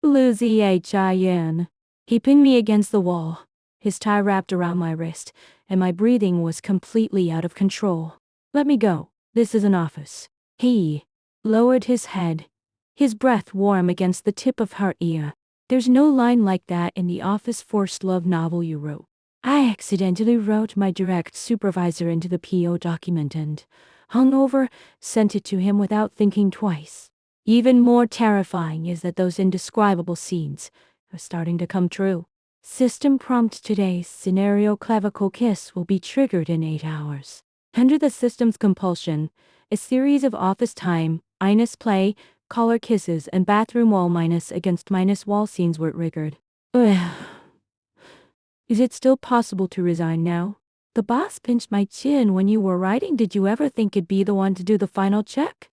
Luzhin. He pinned me against the wall, his tie wrapped around my wrist, and my breathing was completely out of control. Let me go. This is an office. He lowered his head, his breath warm against the tip of her ear. There's no line like that in the Office Forced Love novel you wrote. I accidentally wrote my direct supervisor into the PO document and, hungover, sent it to him without thinking twice. Even more terrifying is that those indescribable scenes are starting to come true. System prompt today's scenario clavicle kiss will be triggered in 8 hours. Under the system's compulsion, a series of office time, minus play, collar kisses, and bathroom wall minus against minus wall scenes were triggered. Ugh. Is it still possible to resign now? The boss pinched my chin when you were writing. Did you ever think it'd be the one to do the final check?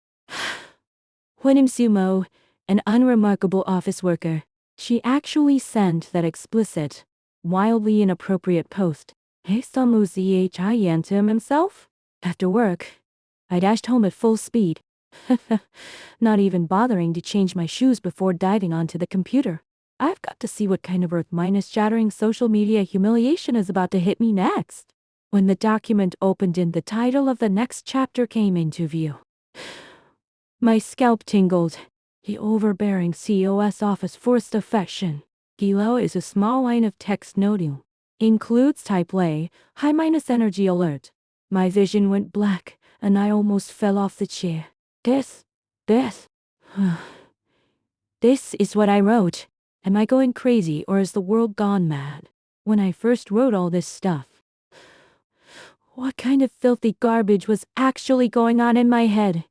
When Sumo, an unremarkable office worker, she actually sent that explicit, wildly inappropriate post. Hey, Samu Zhin to himself? After work, I dashed home at full speed, not even bothering to change my shoes before diving onto the computer. I've got to see what kind of earth-shattering social media humiliation is about to hit me next. When the document opened and the title of the next chapter came into view, my scalp tingled. The overbearing COS office forced affection. Below is a small line of text noting. Includes type lay, high minus energy alert. My vision went black, and I almost fell off the chair. This is what I wrote. Am I going crazy or is the world gone mad? When I first wrote all this stuff, what kind of filthy garbage was actually going on in my head?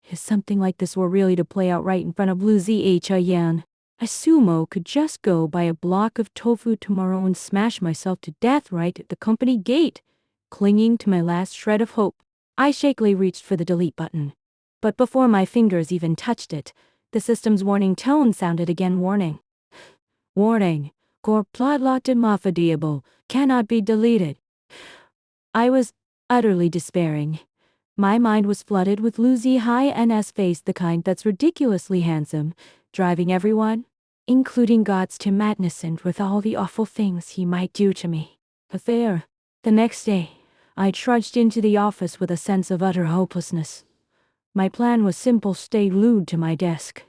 If something like this were really to play out right in front of Luzhin, a sumo could just go buy a block of tofu tomorrow and smash myself to death right at the company gate. Clinging to my last shred of hope, I shakily reached for the delete button. But before my fingers even touched it, the system's warning tone sounded again. Warning. Core plot demofadiable. Cannot be deleted. I was utterly despairing. My mind was flooded with Luzhin's face, the kind that's ridiculously handsome, driving everyone, including gods, to madness and with all the awful things he might do to me. The next day, I trudged into the office with a sense of utter hopelessness. My plan was simple: stay glued to my desk.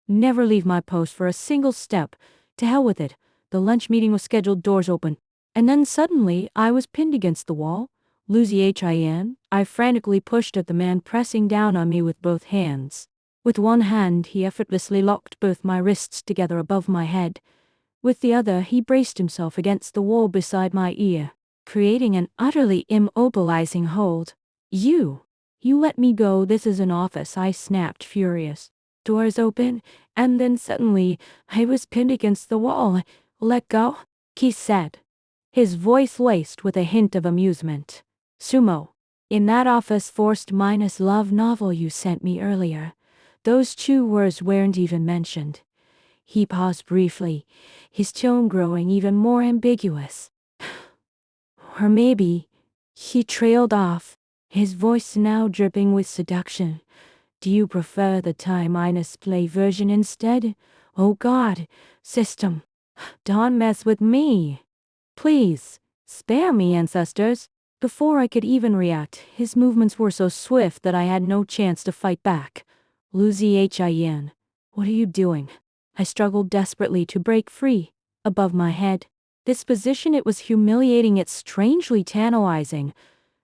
Never leave my post for a single step. To hell with it. The lunch meeting was scheduled, doors open. And then suddenly, I was pinned against the wall. Luzhin. I frantically pushed at the man pressing down on me with both hands. With one hand, he effortlessly locked both my wrists together above my head. With the other, he braced himself against the wall beside my ear, creating an utterly immobilizing hold. You let me go. This is an office, I snapped, furious. Doors open, and then suddenly, I was pinned against the wall. Let go, he said, his voice laced with a hint of amusement. Sumo, in that Office Forced minus Love novel you sent me earlier, those 2 words weren't even mentioned. He paused briefly, his tone growing even more ambiguous. Or maybe, he trailed off, his voice now dripping with seduction. Do you prefer the time-play version instead? Oh God, system, don't mess with me. Please, spare me, ancestors. Before I could even react, his movements were so swift that I had no chance to fight back. Luzhin, what are you doing? I struggled desperately to break free. Above my head. This position, it was humiliating, yet strangely tantalizing.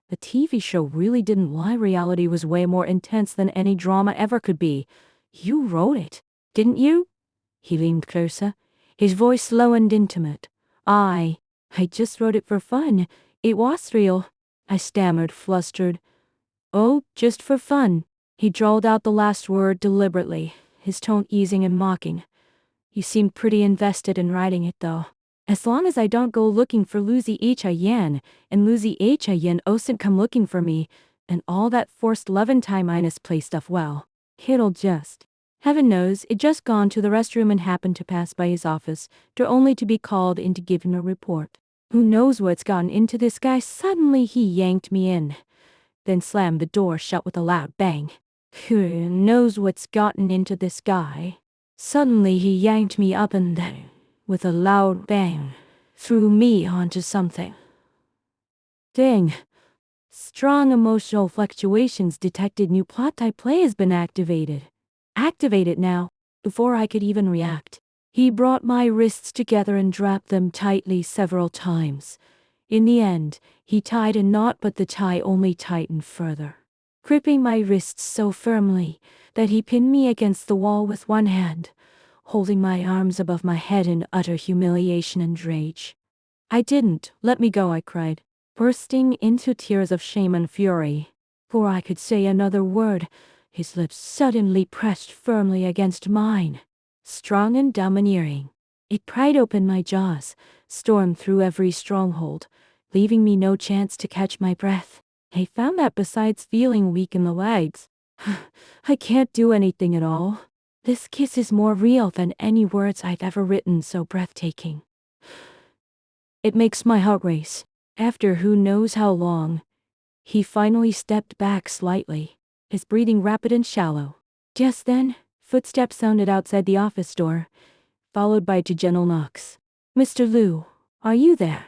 The TV show really didn't lie. Reality was way more intense than any drama ever could be. You wrote it, didn't you? He leaned closer, his voice low and intimate. I just wrote it for fun. It was real. I stammered, flustered. Oh, just for fun. He drawled out the last word deliberately, his tone easing and mocking. You seemed pretty invested in writing it, though. As long as I don't go looking for Luzhin, and Luzhin doesn't come looking for me, and all that forced love and time-play stuff, well, it'll just. Heaven knows, it just gone to the restroom and happened to pass by his office, door only to be called in to give him a report. Who knows what's gotten into this guy? Suddenly he yanked me in, then slammed the door shut with a loud bang. Who knows what's gotten into this guy? Suddenly he yanked me up and then, with a loud bang, threw me onto something. Dang. Strong emotional fluctuations detected. New plot type play has been activated. Activate it now. Before I could even react, he brought my wrists together and dropped them tightly several times. In the end, he tied a knot, but the tie only tightened further, gripping my wrists so firmly that he pinned me against the wall with one hand, holding my arms above my head in utter humiliation and rage. "I didn't. Let me go," I cried, bursting into tears of shame and fury. Before I could say another word, his lips suddenly pressed firmly against mine, strong and domineering. It pried open my jaws, stormed through every stronghold, leaving me no chance to catch my breath. I found that besides feeling weak in the legs, I can't do anything at all. This kiss is more real than any words I've ever written, so breathtaking. It makes my heart race. After who knows how long, he finally stepped back slightly, his breathing rapid and shallow. Just then, footsteps sounded outside the office door, followed by two gentle knocks. "Mr. Liu, are you there?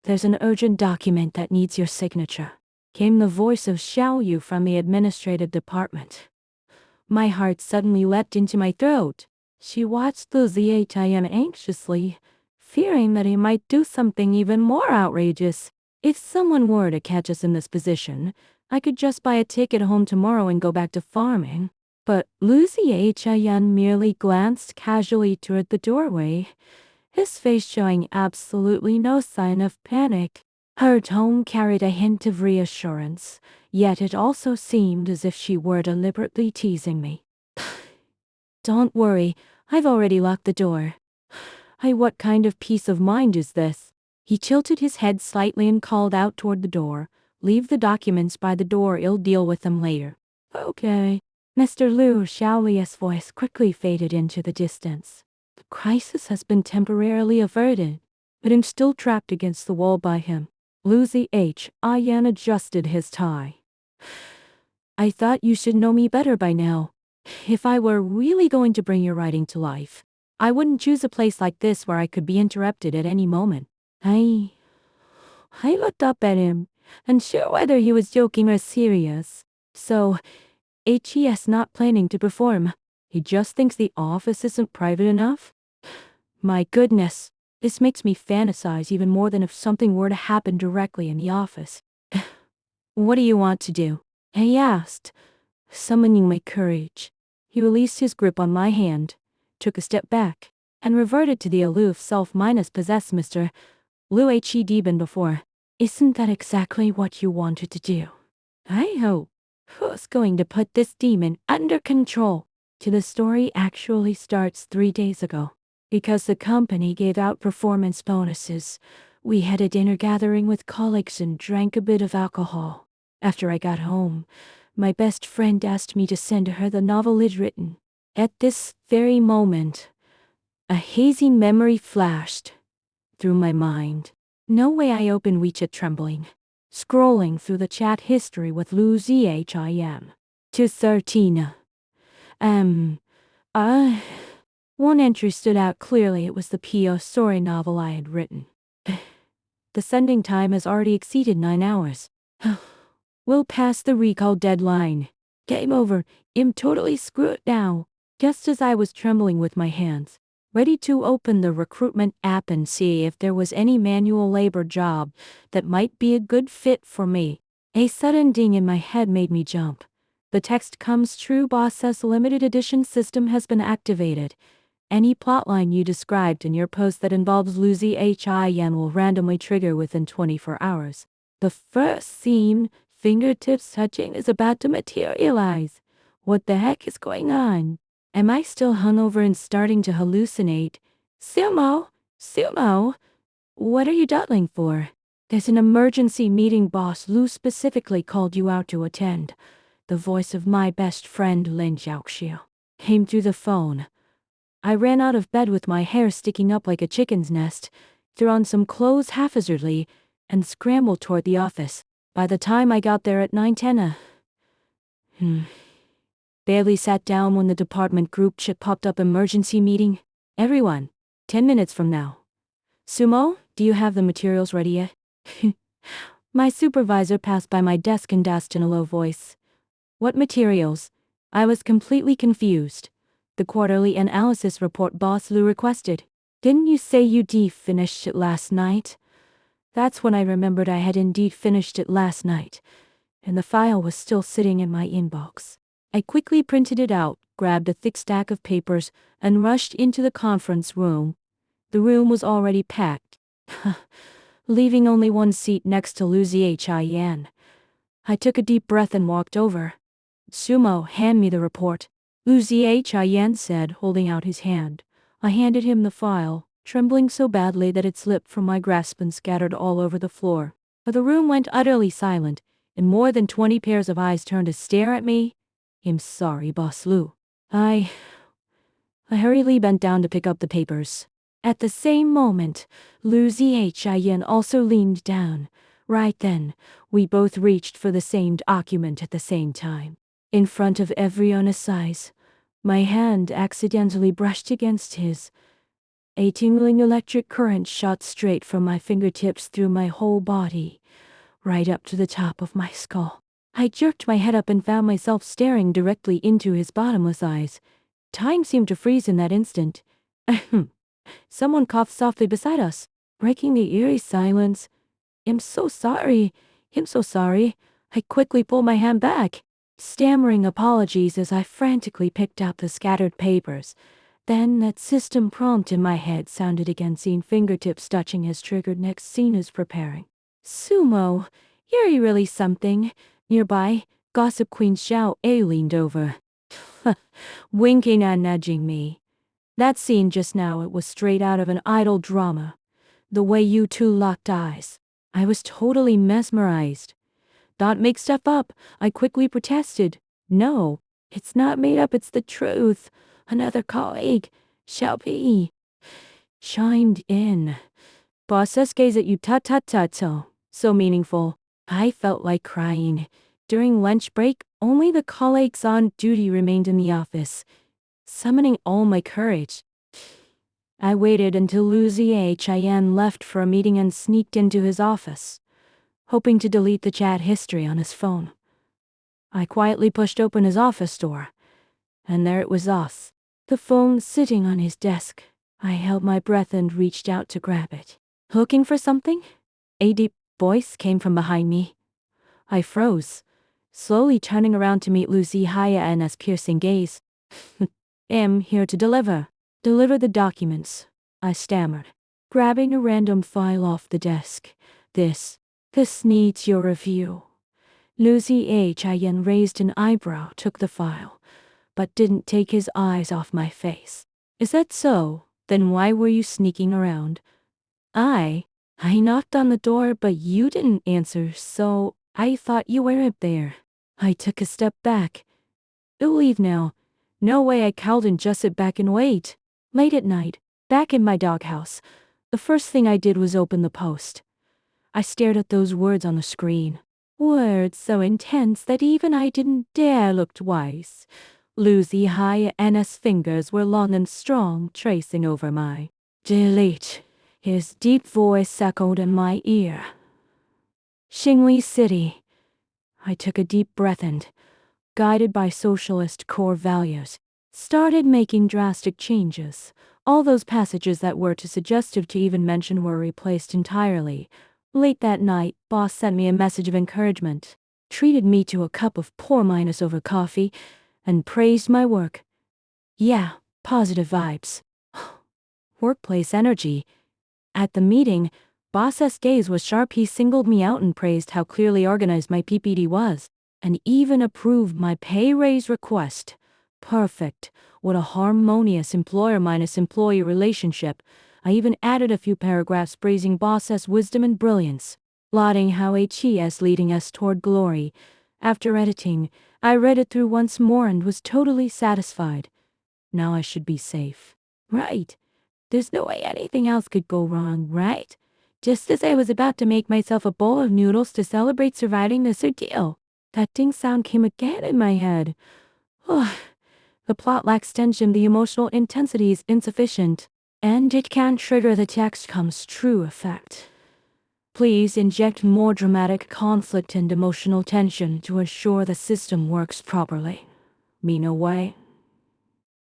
There's an urgent document that needs your signature," came the voice of Xiao Yu from the administrative department. My heart suddenly leapt into my throat. She watched Liu Zihan anxiously, fearing that he might do something even more outrageous. If someone were to catch us in this position, I could just buy a ticket home tomorrow and go back to farming. But Liu Zihan merely glanced casually toward the doorway, his face showing absolutely no sign of panic. Her tone carried a hint of reassurance, yet it also seemed as if she were deliberately teasing me. "Don't worry, I've already locked the door." What kind of peace of mind is this?" He tilted his head slightly and called out toward the door. "Leave the documents by the door, I'll deal with them later." "Okay." Mr. Liu Xiaoli's voice quickly faded into the distance. The crisis has been temporarily averted, but I'm still trapped against the wall by him. Liu Zihan adjusted his tie. "I thought you should know me better by now. If I were really going to bring your writing to life, I wouldn't choose a place like this where I could be interrupted at any moment." I looked up at him, unsure whether he was joking or serious. "So, HES not planning to perform. He just thinks the office isn't private enough?" My goodness, this makes me fantasize even more than if something were to happen directly in the office. "What do you want to do?" I asked, summoning my courage. He released his grip on my hand, took a step back, and reverted to the aloof self-possessed Mr. Liu Hedban before. "Isn't that exactly what you wanted to do?" "I hope. Who's going to put this demon under control?" The story actually starts 3 days ago. Because the company gave out performance bonuses, we had a dinner gathering with colleagues and drank a bit of alcohol. After I got home, my best friend asked me to send her the novel I'd written. At this very moment, a hazy memory flashed through my mind. No way. I opened WeChat trembling, scrolling through the chat history with Liu Zihan. 213. One entry stood out clearly. It was the PO story novel I had written. The sending time has already exceeded 9 hours. We'll pass the recall deadline. Game over. I'm totally screwed now. Just as I was trembling with my hands, ready to open the recruitment app and see if there was any manual labor job that might be a good fit for me, a sudden ding in my head made me jump. The text comes true. Boss says limited edition system has been activated. Any plotline you described in your post that involves Liu Zihan will randomly trigger within 24 hours. The first scene, fingertips touching, is about to materialize. What the heck is going on? Am I still hungover and starting to hallucinate? Sumo, what are you dawdling for? There's an emergency meeting. Boss Liu specifically called you out to attend. The voice of my best friend Lin Xiaoxiu came through the phone. I ran out of bed with my hair sticking up like a chicken's nest, threw on some clothes haphazardly, and scrambled toward the office. By the time I got there at 9:10, Barely sat down when the department group chat popped up. Emergency meeting. Everyone, 10 minutes from now. Sumo, do you have the materials ready yet? My supervisor passed by my desk and asked in a low voice. What materials? I was completely confused. The quarterly analysis report Boss Lou requested. Didn't you say you'd finished it last night? That's when I remembered I had indeed finished it last night, and the file was still sitting in my inbox. I quickly printed it out, grabbed a thick stack of papers, and rushed into the conference room. The room was already packed, leaving only one seat next to Liu Ziyan. I took a deep breath and walked over. Sumo, hand me the report, Liu Ziyan said, holding out his hand. I handed him the file, trembling so badly that it slipped from my grasp and scattered all over the floor. But the room went utterly silent, and more than 20 pairs of eyes turned to stare at me. I'm sorry, Boss Lou. I hurriedly bent down to pick up the papers. At the same moment, Liu Ziyan also leaned down. Right then, we both reached for the same document at the same time. In front of everyone's eyes, my hand accidentally brushed against his. A tingling electric current shot straight from my fingertips through my whole body, right up to the top of my skull. I jerked my head up and found myself staring directly into his bottomless eyes. Time seemed to freeze in that instant. Someone coughed softly beside us, breaking the eerie silence. I'm so sorry. I quickly pulled my hand back, stammering apologies as I frantically picked out the scattered papers. Then that system prompt in my head sounded again, seeing fingertips touching as triggered next scene is preparing. Sumo, you're really something. Nearby, Gossip Queen Xiao A leaned over, winking and nudging me. That scene just now, it was straight out of an idol drama. The way you two locked eyes, I was totally mesmerized. Don't make stuff up, I quickly protested. No, it's not made up, it's the truth. Another colleague, Xiaopi, chimed in. Bosses gaze at you, tut, so meaningful. I felt like crying. During lunch break, only the colleagues on duty remained in the office, summoning all my courage. I waited until Liu Ziyan left for a meeting and sneaked into his office, hoping to delete the chat history on his phone. I quietly pushed open his office door, and there it was us, the phone sitting on his desk. I held my breath and reached out to grab it. Looking for something? A deep voice came from behind me. I froze, slowly turning around to meet Liu Ziyan's piercing gaze. I'm here to deliver the documents, I stammered, grabbing a random file off the desk. This needs your review. Liu Ziyan raised an eyebrow, took the file, but didn't take his eyes off my face. Is that so? Then why were you sneaking around? I knocked on the door, but you didn't answer, so I thought you weren't there. I took a step back. You'll leave now. No way, I cowed and just sit back and wait. Late at night, back in my doghouse, the first thing I did was open the post. I stared at those words on the screen. Words so intense that even I didn't dare look twice. Liu Ziyan's fingers were long and strong, tracing over my delete. His deep voice echoed in my ear. Xingli City. I took a deep breath and, guided by socialist core values, started making drastic changes. All those passages that were too suggestive to even mention were replaced entirely. Late that night, boss sent me a message of encouragement, treated me to a cup of poor minus over coffee, and praised my work. Yeah, positive vibes. Workplace energy. At the meeting, boss's gaze was sharp. He singled me out and praised how clearly organized my PPD was, and even approved my pay raise request. Perfect. What a harmonious employer-minus-employee relationship. I even added a few paragraphs praising boss's wisdom and brilliance, lauding how he is leading us toward glory. After editing, I read it through once more and was totally satisfied. Now I should be safe. Right. There's no way anything else could go wrong, right? Just as I was about to make myself a bowl of noodles to celebrate surviving this ordeal, that ding sound came again in my head. The plot lacks tension, the emotional intensity is insufficient, and it can't trigger the text comes true effect. Please inject more dramatic conflict and emotional tension to ensure the system works properly. Me no way.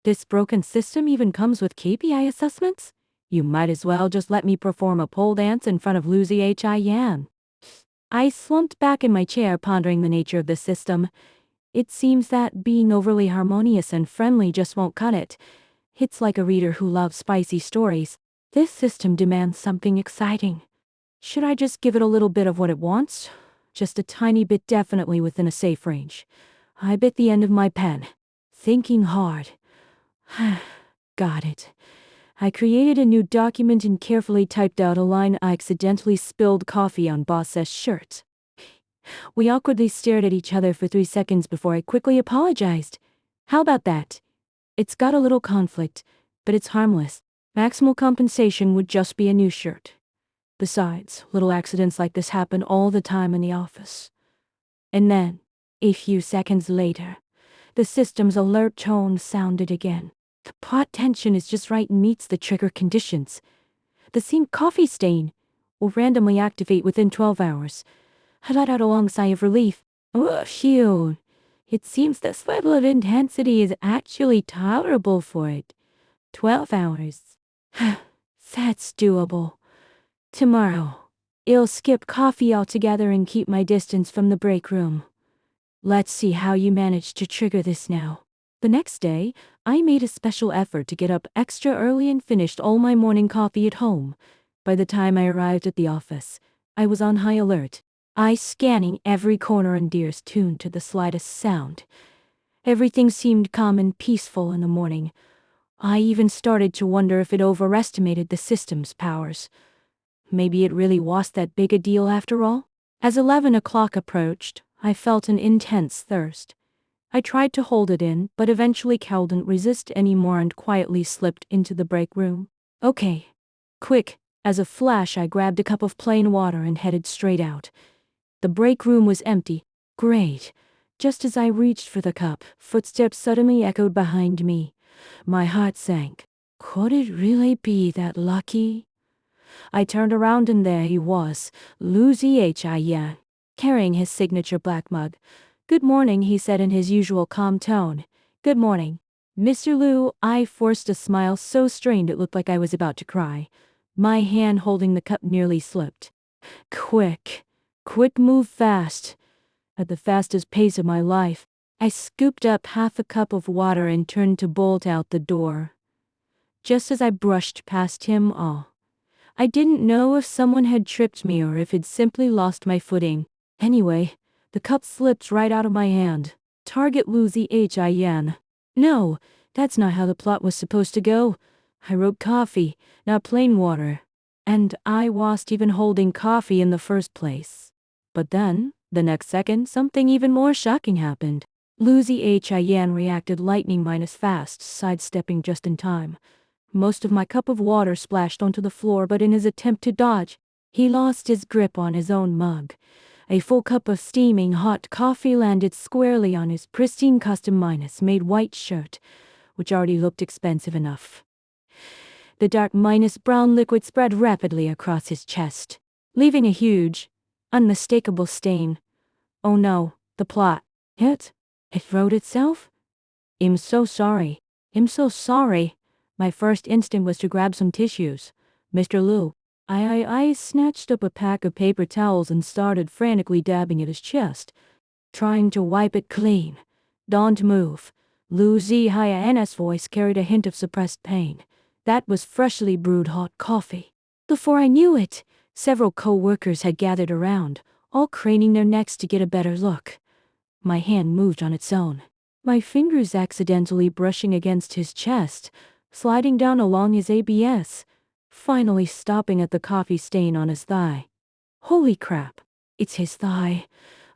This broken system even comes with KPI assessments? You might as well just let me perform a pole dance in front of Lucy Hin. I slumped back in my chair, pondering the nature of the system. It seems that being overly harmonious and friendly just won't cut it. It's like a reader who loves spicy stories. This system demands something exciting. Should I just give it a little bit of what it wants? Just a tiny bit, definitely within a safe range. I bit the end of my pen, thinking hard. Got it. I created a new document and carefully typed out a line. I accidentally spilled coffee on Boss's shirt. We awkwardly stared at each other for 3 seconds before I quickly apologized. How about that? It's got a little conflict, but it's harmless. Maximal compensation would just be a new shirt. Besides, little accidents like this happen all the time in the office. And then, a few seconds later, the system's alert tone sounded again. The plot tension is just right and meets the trigger conditions. The same coffee stain will randomly activate within 12 hours. I let out a long sigh of relief. Oh, phew. It seems this level of intensity is actually tolerable for it. 12 hours. That's doable. Tomorrow, I'll skip coffee altogether and keep my distance from the break room. Let's see how you manage to trigger this now. The next day, I made a special effort to get up extra early and finished all my morning coffee at home. By the time I arrived at the office, I was on high alert, eyes scanning every corner and ears tuned to the slightest sound. Everything seemed calm and peaceful in the morning. I even started to wonder if it overestimated the system's powers. Maybe it really was that big a deal after all? As 11 o'clock approached, I felt an intense thirst. I tried to hold it in, but eventually couldn't resist anymore and quietly slipped into the break room. Okay. Quick. As a flash, I grabbed a cup of plain water and headed straight out. The break room was empty. Great. Just as I reached for the cup, footsteps suddenly echoed behind me. My heart sank. Could it really be that lucky? I turned around and there he was, Lucy Hin, carrying his signature black mug. Good morning, he said in his usual calm tone. Good morning. Mr. Liu, I forced a smile so strained it looked like I was about to cry. My hand holding the cup nearly slipped. Quick move fast. At the fastest pace of my life, I scooped up half a cup of water and turned to bolt out the door. Just as I brushed past him, I didn't know if someone had tripped me or if I'd simply lost my footing. Anyway, the cup slipped right out of my hand. Target Lucy Hin. No, that's not how the plot was supposed to go. I wrote coffee, not plain water. And I wasn't even holding coffee in the first place. But then, the next second, something even more shocking happened. Lucy Hin reacted lightning-minus fast, sidestepping just in time. Most of my cup of water splashed onto the floor, but in his attempt to dodge, he lost his grip on his own mug. A full cup of steaming hot coffee landed squarely on his pristine custom-made white shirt, which already looked expensive enough. The dark brown liquid spread rapidly across his chest, leaving a huge, unmistakable stain. Oh no, the plot. It wrote itself? I'm so sorry. My first instinct was to grab some tissues. Mr. Liu. I snatched up a pack of paper towels and started frantically dabbing at his chest, trying to wipe it clean. Don't move. Lucy Hin's voice carried a hint of suppressed pain. That was freshly brewed hot coffee. Before I knew it, several co-workers had gathered around, all craning their necks to get a better look. My hand moved on its own, my fingers accidentally brushing against his chest, sliding down along his abs, finally stopping at the coffee stain on his thigh. Holy crap, it's his thigh.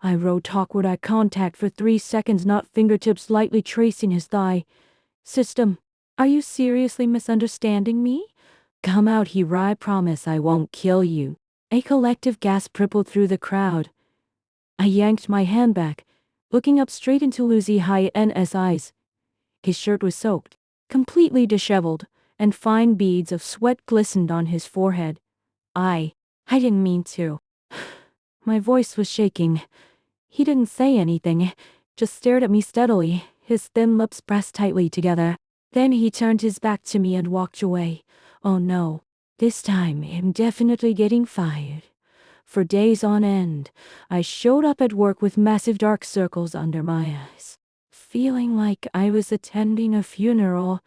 I wrote awkward eye contact for 3 seconds, not fingertips lightly tracing his thigh. System, are you seriously misunderstanding me? Come out here, I promise I won't kill you. A collective gasp rippled through the crowd. I yanked my hand back. looking up straight into Lucy Hyan's eyes. His shirt was soaked, completely disheveled, and fine beads of sweat glistened on his forehead. I didn't mean to. My voice was shaking. He didn't say anything, just stared at me steadily, his thin lips pressed tightly together. Then he turned his back to me and walked away. Oh no, this time I'm definitely getting fired. For days on end, I showed up at work with massive dark circles under my eyes, feeling like I was attending a funeral.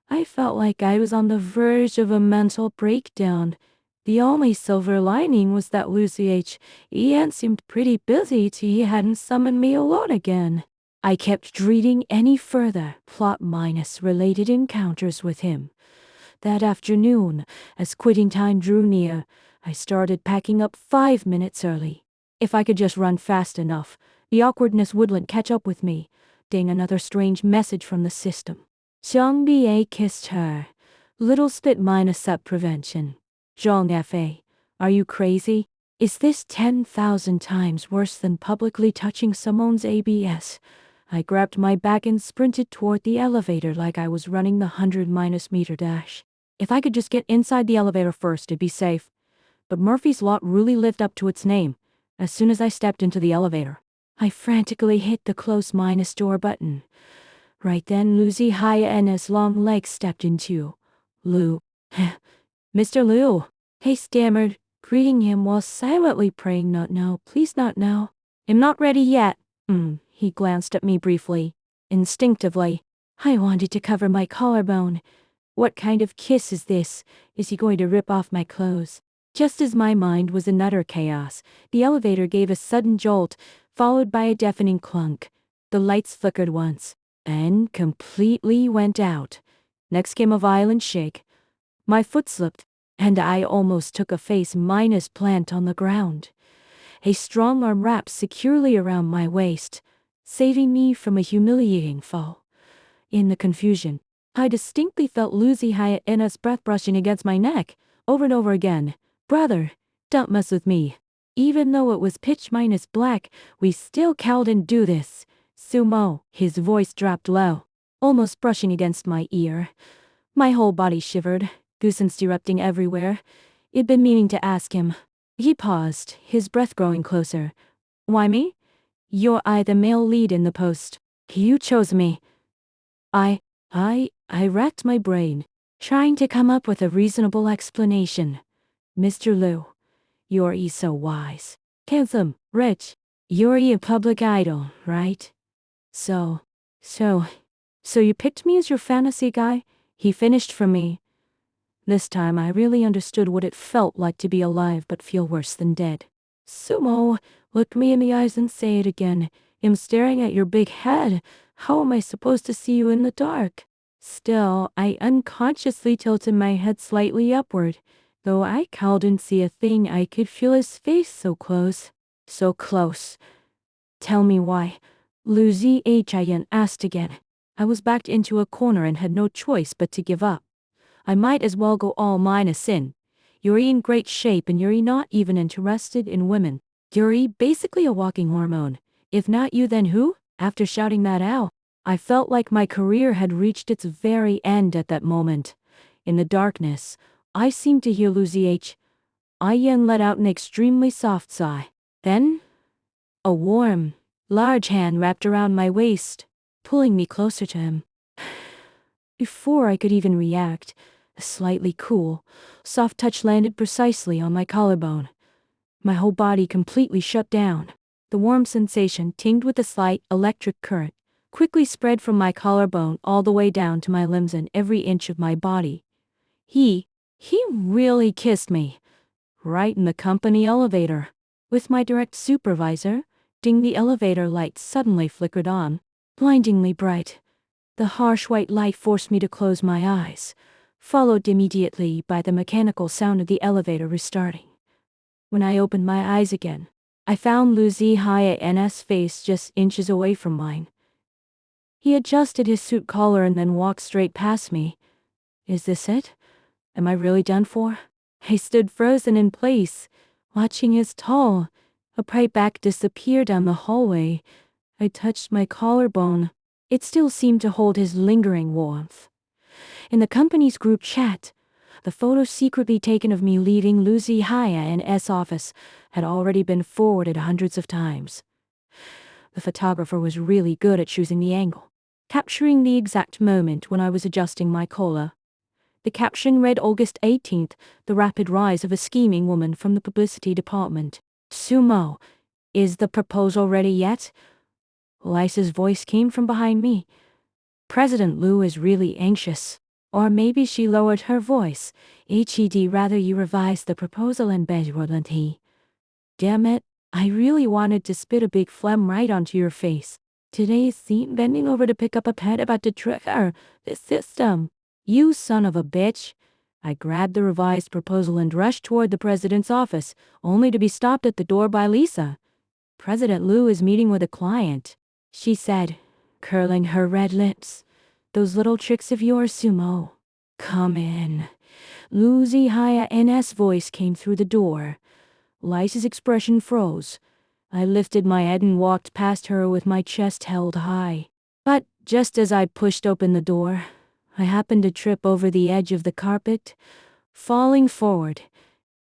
I felt like I was on the verge of a mental breakdown. The only silver lining was that Lucy Ian seemed pretty busy till he hadn't summoned me alone again. I kept dreading any further plot-related encounters with him. That afternoon, as quitting time drew near, I started packing up 5 minutes early. If I could just run fast enough, the awkwardness wouldn't catch up with me. Ding, another strange message from the system. Zhang Bia kissed her. Little spit minus up prevention. Zhang Fa, are you crazy? Is this 10,000 times worse than publicly touching someone's ABS? I grabbed my bag and sprinted toward the elevator like I was running the 100-meter dash. If I could just get inside the elevator first, it'd be safe. But Murphy's Law really lived up to its name. As soon as I stepped into the elevator, I frantically hit the close door button. Right then, Lucy Hyan's long legs stepped into Lou. Mr. Liu. He stammered, greeting him while silently praying, not now, please not now. I'm not ready yet. He glanced at me briefly. Instinctively, I wanted to cover my collarbone. What kind of kiss is this? Is he going to rip off my clothes? Just as my mind was in utter chaos, the elevator gave a sudden jolt, followed by a deafening clunk. The lights flickered once, and completely went out. Next came a violent shake. My foot slipped, and I almost took a face-plant on the ground. A strong arm wrapped securely around my waist, saving me from a humiliating fall. In the confusion, I distinctly felt Lucy Hyan's breath brushing against my neck, over and over again. Brother, don't mess with me. Even though it was pitch-black, we still can't do this. Sumo, his voice dropped low, almost brushing against my ear. My whole body shivered, goosebumps erupting everywhere. I'd been meaning to ask him. He paused, his breath growing closer. Why me? You're the male lead in the post. You chose me. I racked my brain, trying to come up with a reasonable explanation. Mr. Liu, you're so wise, handsome, rich. You're a public idol, right? So you picked me as your fantasy guy? He finished for me. This time I really understood what it felt like to be alive but feel worse than dead. Sumo, look me in the eyes and say it again. I'm staring at your big head. How am I supposed to see you in the dark? Still, I unconsciously tilted my head slightly upward. Though I couldn't see a thing, I could feel his face so close. So close. Tell me why. Lucy Hyan asked again. I was backed into a corner and had no choice but to give up. I might as well go all minus in. You're in great shape and you're not even interested in women. You're basically a walking hormone. If not you, then who? After shouting that out, I felt like my career had reached its very end at that moment. In the darkness, I seemed to hear Lucy Hyan let out an extremely soft sigh. Then, a warm, large hand wrapped around my waist, pulling me closer to him. Before I could even react, a slightly cool, soft touch landed precisely on my collarbone. My whole body completely shut down. The warm sensation, tinged with a slight electric current, quickly spread from my collarbone all the way down to my limbs and every inch of my body. He really kissed me. Right in the company elevator. With my direct supervisor, ding, the elevator light suddenly flickered on, blindingly bright. The harsh white light forced me to close my eyes, followed immediately by the mechanical sound of the elevator restarting. When I opened my eyes again, I found Lucy Hyan's face just inches away from mine. He adjusted his suit collar and then walked straight past me. Is this it? Am I really done for? I stood frozen in place, watching his tall, upright back disappear down the hallway. I touched my collarbone. It still seemed to hold his lingering warmth. In the company's group chat, the photo secretly taken of me leaving Lucy Hya's office had already been forwarded hundreds of times. The photographer was really good at choosing the angle, capturing the exact moment when I was adjusting my collar. The caption read August 18th, the rapid rise of a scheming woman from the publicity department. Sumo, is the proposal ready yet? Lisa's voice came from behind me. President Liu is really anxious. Or maybe she lowered her voice. HED rather you revise the proposal and he. Damn it, I really wanted to spit a big phlegm right onto your face. Today's scene bending over to pick up a pet about to trigger the system. You son of a bitch. I grabbed the revised proposal and rushed toward the president's office, only to be stopped at the door by Lisa. President Liu is meeting with a client, she said, curling her red lips. Those little tricks of yours, Sumo. Come in. Lucy Hya's voice came through the door. Lisa's expression froze. I lifted my head and walked past her with my chest held high. But just as I pushed open the door, I happened to trip over the edge of the carpet, falling forward.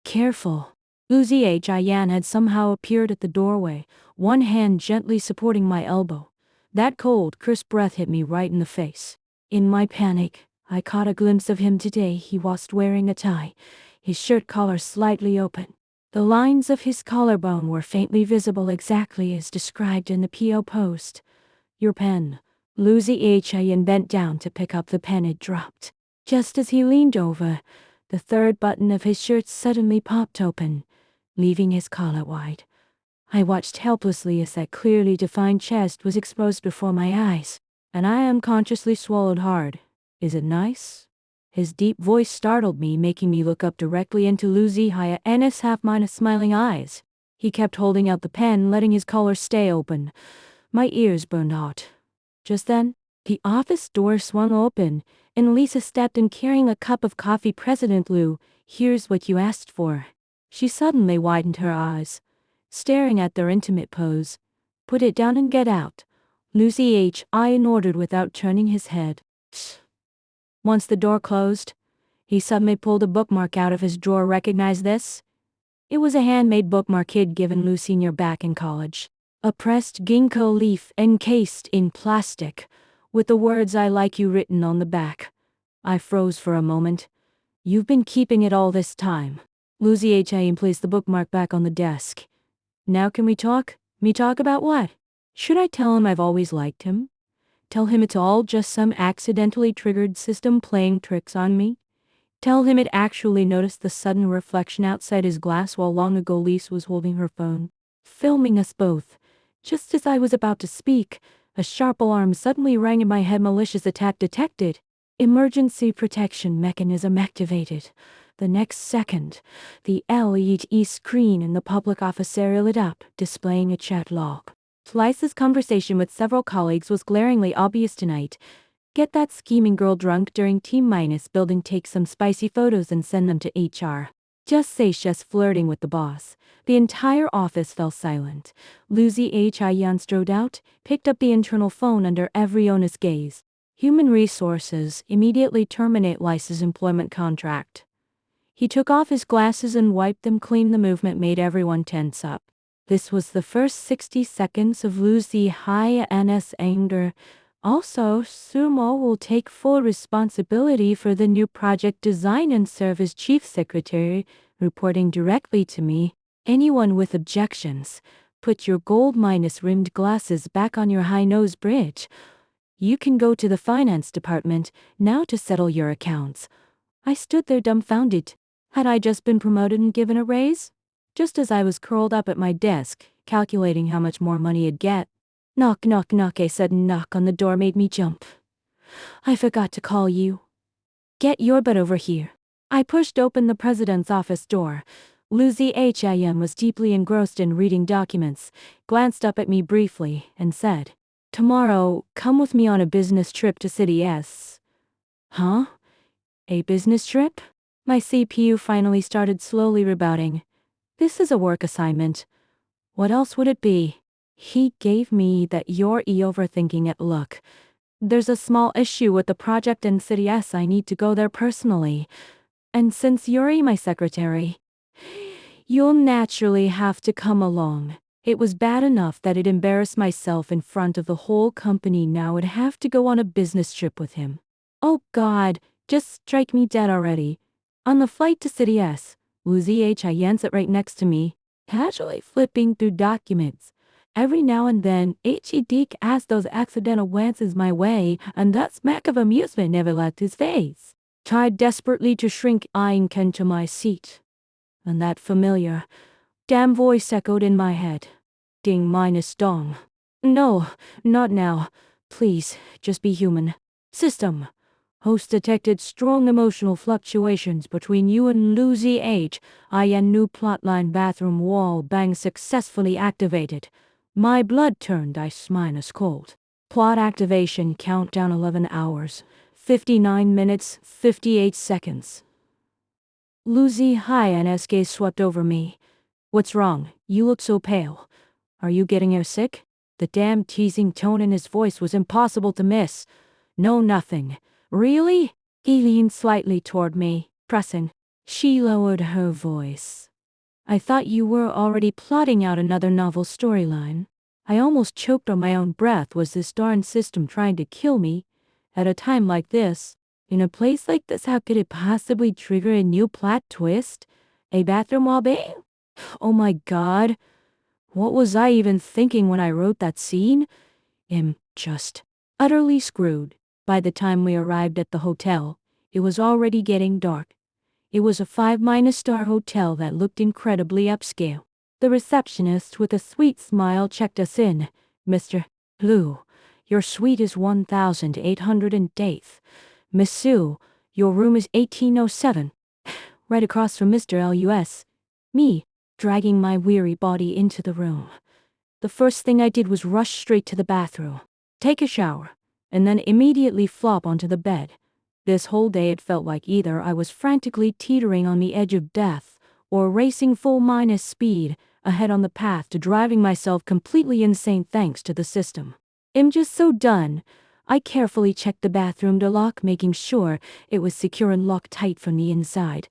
Careful. Lucy Hyan had somehow appeared at the doorway, one hand gently supporting my elbow. That cold, crisp breath hit me right in the face. In my panic, I caught a glimpse of him today. He was wearing a tie, his shirt collar slightly open. The lines of his collarbone were faintly visible exactly as described in the P.O. post. Your pen. Lucy Hyan bent down to pick up the pen it dropped. Just as he leaned over, the third button of his shirt suddenly popped open, leaving his collar wide. I watched helplessly as that clearly defined chest was exposed before my eyes, and I unconsciously swallowed hard. Is it nice? His deep voice startled me, making me look up directly into Lucy Hya's half-minus smiling eyes. He kept holding out the pen, letting his collar stay open. My ears burned hot. Just then, the office door swung open, and Lisa stepped in carrying a cup of coffee. President Liu, here's what you asked for. She suddenly widened her eyes, staring at their intimate pose. Put it down and get out, Lucy Hyan ordered without turning his head. Once the door closed, he suddenly pulled a bookmark out of his drawer. Recognize this? It was a handmade bookmark he'd given Liu Sr. back in college. A pressed ginkgo leaf encased in plastic, with the words "I like you" written on the back. I froze for a moment. You've been keeping it all this time. Lucy Hyan placed the bookmark back on the desk. Now can we talk? Me talk about what? Should I tell him I've always liked him? Tell him it's all just some accidentally triggered system playing tricks on me? Tell him it actually noticed the sudden reflection outside his glass while long ago Lisa was holding her phone, filming us both. Just as I was about to speak, a sharp alarm suddenly rang in my head. Malicious attack detected. Emergency protection mechanism activated. The next second, the LED screen in the public office area lit up, displaying a chat log. Lisa's conversation with several colleagues was glaringly obvious tonight. Get that scheming girl drunk during T- building, take some spicy photos and send them to HR. Just say she's flirting with the boss. The entire office fell silent. Lucy Hyan strode out, picked up the internal phone under everyone's gaze. Human Resources, immediately terminate Lisa's employment contract. He took off his glasses and wiped them clean. The movement made everyone tense up. This was the first 60 seconds of Lucy Hya's anger. Also, Sumo will take full responsibility for the new project design and serve as chief secretary, reporting directly to me. Anyone with objections, put your gold-rimmed glasses back on your high-nose bridge. You can go to the finance department now to settle your accounts. I stood there dumbfounded. Had I just been promoted and given a raise? Just as I was curled up at my desk, calculating how much more money I'd get. Knock, knock, knock. A sudden knock on the door made me jump. I forgot to call you. Get your butt over here. I pushed open the president's office door. Lucy Hyan was deeply engrossed in reading documents, glanced up at me briefly, and said, Tomorrow, come with me on a business trip to City S. Huh? A business trip? My CPU finally started slowly rebooting. This is a work assignment. What else would it be? He gave me that you're overthinking it look. There's a small issue with the project in City S. I need to go there personally. And since you're my secretary, you'll naturally have to come along. It was bad enough that it embarrassed myself in front of the whole company. Now I'd have to go on a business trip with him. Oh God, just strike me dead already. On the flight to City S, Lucy H. sat right next to me, casually flipping through documents. Every now and then, H.E. Deke asked those accidental glances my way, and that smack of amusement never left his face. Tried desperately to shrink eyeing Ken to my seat. And that familiar, damn voice echoed in my head. Ding minus dong. No, not now. Please, just be human. System. Host detected strong emotional fluctuations between you and Lucy H. New plotline bathroom wall bang successfully activated. My blood turned ice minus cold. Plot activation countdown 11 hours, 59 minutes, 58 seconds. Lucy H. swept over me. What's wrong? You look so pale. Are you getting her sick? The damn teasing tone in his voice was impossible to miss. No, nothing. Really? He leaned slightly toward me, pressing. She lowered her voice. I thought you were already plotting out another novel storyline. I almost choked on my own breath. Was this darn system trying to kill me? At a time like this, in a place like this, how could it possibly trigger a new plot twist? A bathroom wall bang? Oh my God. What was I even thinking when I wrote that scene? Just utterly screwed. By the time we arrived at the hotel, it was already getting dark. It was a 5-star hotel that looked incredibly upscale. The receptionist with a sweet smile checked us in. Mr. Liu, your suite is 1808th. Miss Sue, your room is 1807. Right across from Mr. Lus. Me, dragging my weary body into the room. The first thing I did was rush straight to the bathroom, take a shower, and then immediately flop onto the bed. This whole day it felt like either I was frantically teetering on the edge of death, or racing full minus speed ahead on the path to driving myself completely insane thanks to the system. I'm just so done. I carefully checked the bathroom door lock, making sure it was secure and locked tight from the inside.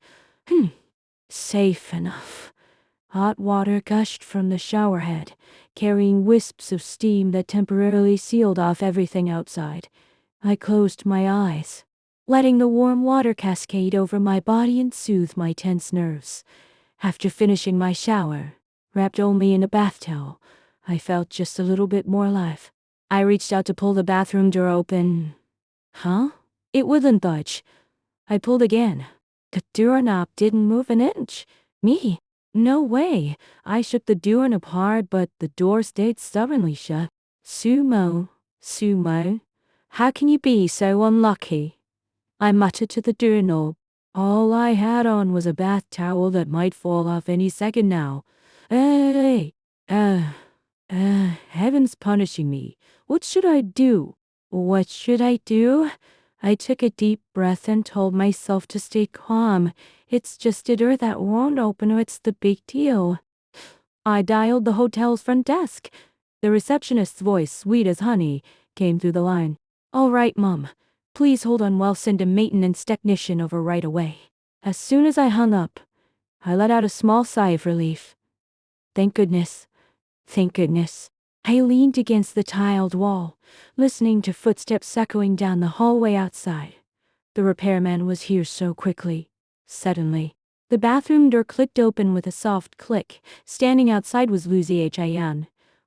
Safe enough. Hot water gushed from the shower head, carrying wisps of steam that temporarily sealed off everything outside. I closed my eyes, letting the warm water cascade over my body and soothe my tense nerves. After finishing my shower, wrapped only in a bath towel, I felt just a little bit more alive. I reached out to pull the bathroom door open. Huh? It wouldn't budge. I pulled again. The doorknob didn't move an inch. Me? No way. I shook the doorknob hard, but the door stayed stubbornly shut. Sumo, how can you be so unlucky? I muttered to the doorknob. All I had on was a bath towel that might fall off any second now. Heaven's punishing me. What should I do? What should I do? I took a deep breath and told myself to stay calm. It's just a door that won't open, or it's the big deal. I dialed the hotel's front desk. The receptionist's voice, sweet as honey, came through the line. All right, Mom. Please hold on while send a maintenance technician over right away. As soon as I hung up, I let out a small sigh of relief. Thank goodness. Thank goodness. I leaned against the tiled wall, listening to footsteps echoing down the hallway outside. The repairman was here so quickly. Suddenly, the bathroom door clicked open with a soft click. Standing outside was Lucy H.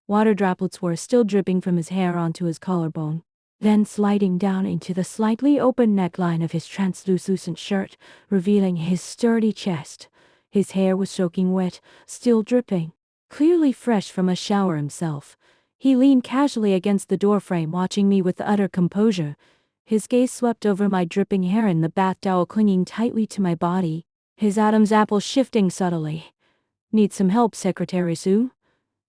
Water droplets were still dripping from his hair onto his collarbone, then sliding down into the slightly open neckline of his translucent shirt, revealing his sturdy chest. His hair was soaking wet, still dripping, clearly fresh from a shower himself. He leaned casually against the doorframe, watching me with utter composure. His gaze swept over my dripping hair and the bath towel clinging tightly to my body, his Adam's apple shifting subtly. Need some help, Secretary Sue?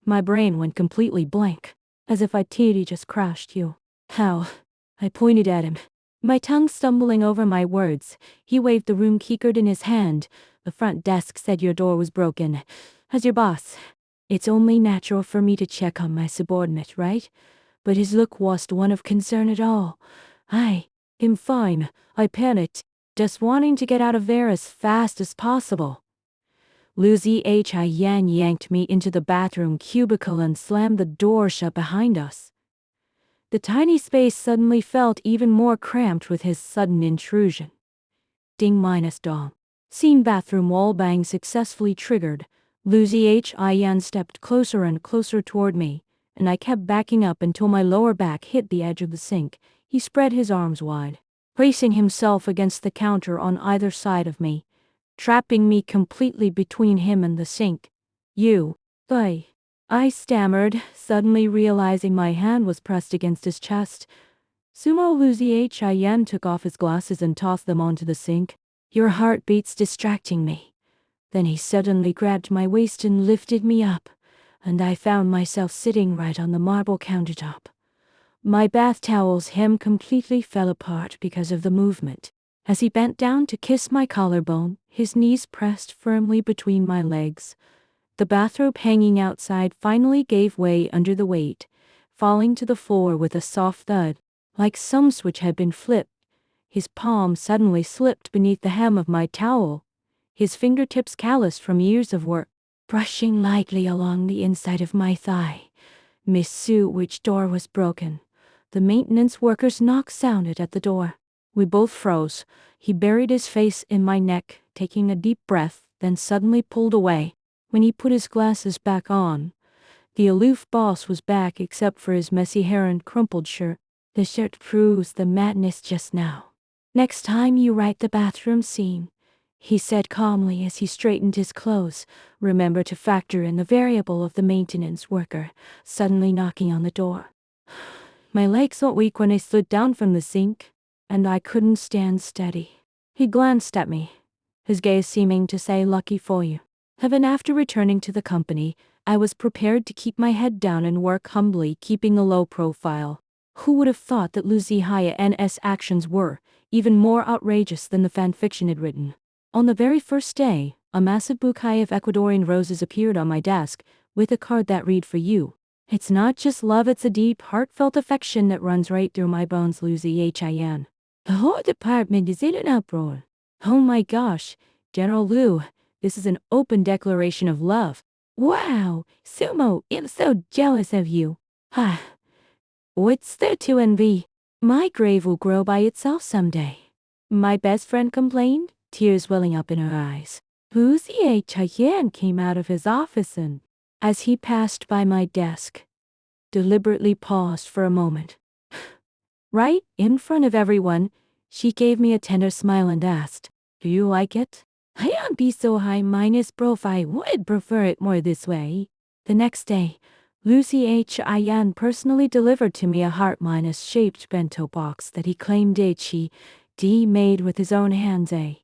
My brain went completely blank, as if I'd just crashed you. How? I pointed at him, my tongue stumbling over my words. He waved the room keycard in his hand. The front desk said your door was broken. As your boss, It's only natural for me to check on my subordinate, right? But his look wasn't one of concern at all. I am fine. I panicked, just wanting to get out of there as fast as possible. Lu Ziyan yanked me into the bathroom cubicle and slammed the door shut behind us. The tiny space suddenly felt even more cramped with his sudden intrusion. Ding minus dong. Scene bathroom wall bang successfully triggered. Lu Ziyan stepped closer and closer toward me, and I kept backing up until my lower back hit the edge of the sink. He spread his arms wide, placing himself against the counter on either side of me, trapping me completely between him and the sink. I stammered, suddenly realizing my hand was pressed against his chest. Sumo Lu Ziyan took off his glasses and tossed them onto the sink. Your heartbeat's distracting me. Then he suddenly grabbed my waist and lifted me up, and I found myself sitting right on the marble countertop. My bath towel's hem completely fell apart because of the movement. As he bent down to kiss my collarbone, his knees pressed firmly between my legs. The bathrobe hanging outside finally gave way under the weight, falling to the floor with a soft thud, like some switch had been flipped. His palm suddenly slipped beneath the hem of my towel, his fingertips calloused from years of work, brushing lightly along the inside of my thigh. Miss Sue, which door was broken? The maintenance worker's knock sounded at the door. We both froze. He buried his face in my neck, taking a deep breath, then suddenly pulled away. When he put his glasses back on, the aloof boss was back except for his messy hair and crumpled shirt. The shirt proves the madness just now. Next time you write the bathroom scene, he said calmly as he straightened his clothes, remember to factor in the variable of the maintenance worker suddenly knocking on the door. My legs felt weak when I slid down from the sink, and I couldn't stand steady. He glanced at me, his gaze seeming to say, lucky for you. Even after returning to the company, I was prepared to keep my head down and work humbly, keeping a low profile. Who would have thought that Lu Ziyan's actions were even more outrageous than the fanfiction had written? On the very first day, a massive bouquet of Ecuadorian roses appeared on my desk, with a card that read, for you. It's not just love, it's a deep, heartfelt affection that runs right through my bones, Lu Ziyan. The whole department is in an uproar. Oh my gosh, General Lu, this is an open declaration of love. Wow, Sumo, I'm so jealous of you. What's there to envy? My grave will grow by itself someday. My best friend complained, tears welling up in her eyes. Lu Ziyan came out of his office and, as he passed by my desk, deliberately paused for a moment. Right in front of everyone, she gave me a tender smile and asked, do you like it? I don't be so high minus prof, I would prefer it more this way. The next day, Lu Ziyan personally delivered to me a heart-minus shaped bento box that he claimed H.E.D. made with his own hands, a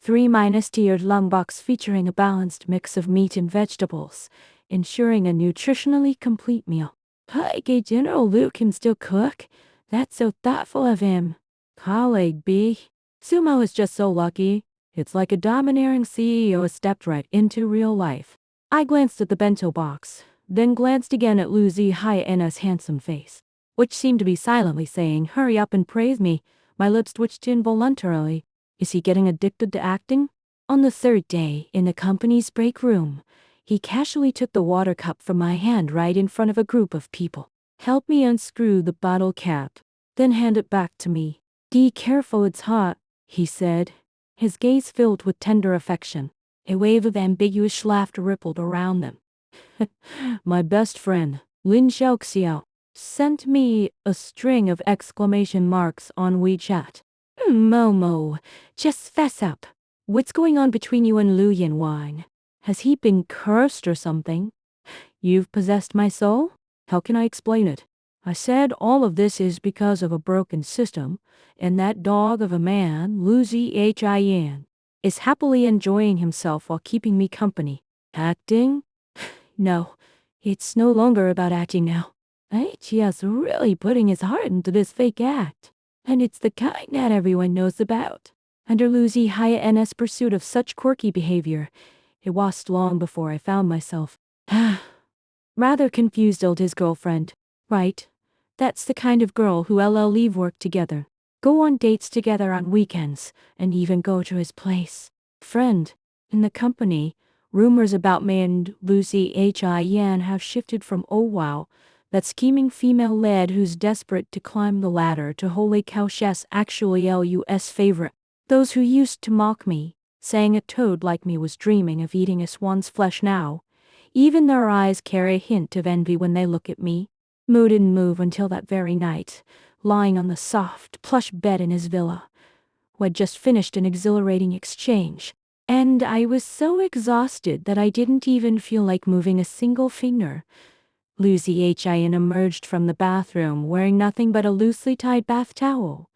3- tiered lung box featuring a balanced mix of meat and vegetables, ensuring a nutritionally complete meal. Like General Lu can still cook? That's so thoughtful of him. Colleague B. Sumo is just so lucky. It's like a domineering CEO has stepped right into real life. I glanced at the bento box, then glanced again at Lu Ziyan's handsome face, which seemed to be silently saying, hurry up and praise me. My lips twitched involuntarily. Is he getting addicted to acting? On the third day, in the company's break room, he casually took the water cup from my hand right in front of a group of people. Help me unscrew the bottle cap, then hand it back to me. Be careful, it's hot, he said, his gaze filled with tender affection. A wave of ambiguous laughter rippled around them. My best friend, Lin Xiaoxiao, sent me a string of exclamation marks on WeChat. Momo, just fess up. What's going on between you and Lu Yanwine? Has he been cursed or something? You've possessed my soul? How can I explain it? I said all of this is because of a broken system, and that dog of a man, Lu Ziyan, is happily enjoying himself while keeping me company. Acting? No, it's no longer about acting now. H.E.'s really putting his heart into this fake act, and it's the kind that everyone knows about. Under Lu Ziyan's pursuit of such quirky behavior, it wasn't long before I found myself Rather confused old his girlfriend. Right. That's the kind of girl who LL leave work together. Go on dates together on weekends, and even go to his place. Friend. In the company, rumors about me and Lucy Hin have shifted from oh wow, that scheming female lad who's desperate to climb the ladder to holy cowshess actually LU's favorite. Those who used to mock me, saying a toad like me was dreaming of eating a swan's flesh now. Even their eyes carry a hint of envy when they look at me. Mo didn't move until that very night, lying on the soft, plush bed in his villa. We had just finished an exhilarating exchange, and I was so exhausted that I didn't even feel like moving a single finger. Lucy Hin emerged from the bathroom wearing nothing but a loosely tied bath towel.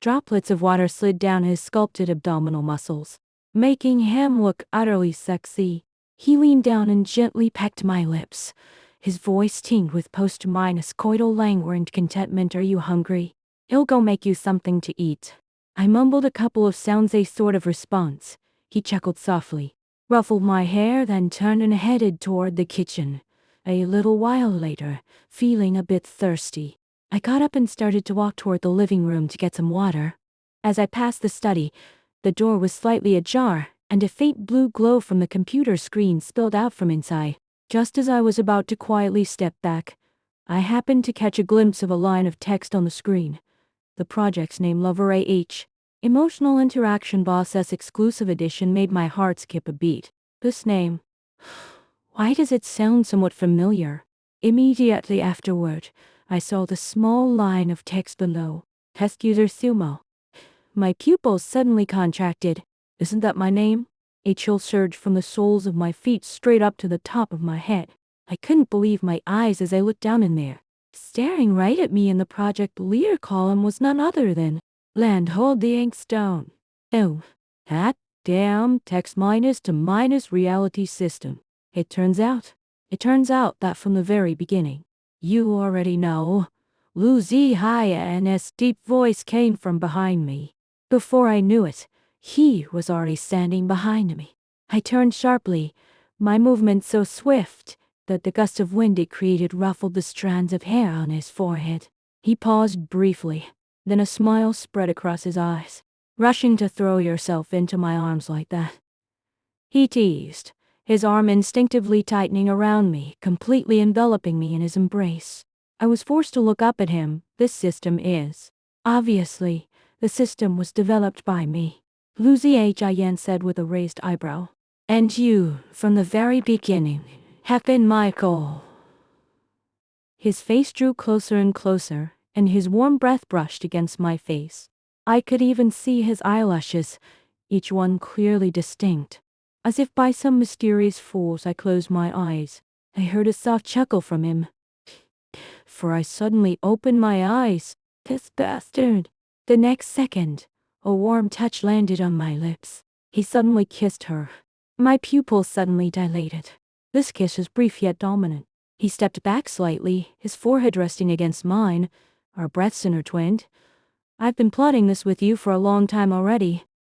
Droplets of water slid down his sculpted abdominal muscles, making him look utterly sexy. He leaned down and gently pecked my lips, his voice tinged with post-coital languor and contentment. Are you hungry? I'll go make you something to eat. I mumbled a couple of sounds, a sort of response. He chuckled softly, ruffled my hair, then turned and headed toward the kitchen. A little while later, feeling a bit thirsty, I got up and started to walk toward the living room to get some water. As I passed the study, the door was slightly ajar, and a faint blue glow from the computer screen spilled out from inside. Just as I was about to quietly step back, I happened to catch a glimpse of a line of text on the screen. The project's name, Lover AH. Emotional Interaction Boss S Exclusive Edition, made my heart skip a beat. This name. Why does it sound somewhat familiar? Immediately afterward, I saw the small line of text below. Test user Sumo. My pupils suddenly contracted. Isn't that my name? A chill surged from the soles of my feet straight up to the top of my head. I couldn't believe my eyes as I looked down in there. Staring right at me in the project leader column was none other than Land Hold the Inkstone. Oh, that damn text minus to minus reality system. It turns out that from the very beginning, you already know. Lucy Hin's deep voice came from behind me. Before I knew it, he was already standing behind me. I turned sharply, my movement so swift that the gust of wind it created ruffled the strands of hair on his forehead. He paused briefly, then a smile spread across his eyes. Rushing to throw yourself into my arms like that, he teased, his arm instinctively tightening around me, completely enveloping me in his embrace. I was forced to look up at him. This system is. Obviously, the system was developed by me, Lucy Hin said with a raised eyebrow. And you, from the very beginning, have been my goal. His face drew closer and closer, and his warm breath brushed against my face. I could even see his eyelashes, each one clearly distinct. As if by some mysterious force, I closed my eyes. I heard a soft chuckle from him. For I suddenly opened my eyes. This bastard. The next second, a warm touch landed on my lips. He suddenly kissed her. My pupils suddenly dilated. This kiss was brief yet dominant. He stepped back slightly, his forehead resting against mine, our breaths intertwined. I've been plotting this with you for a long time already.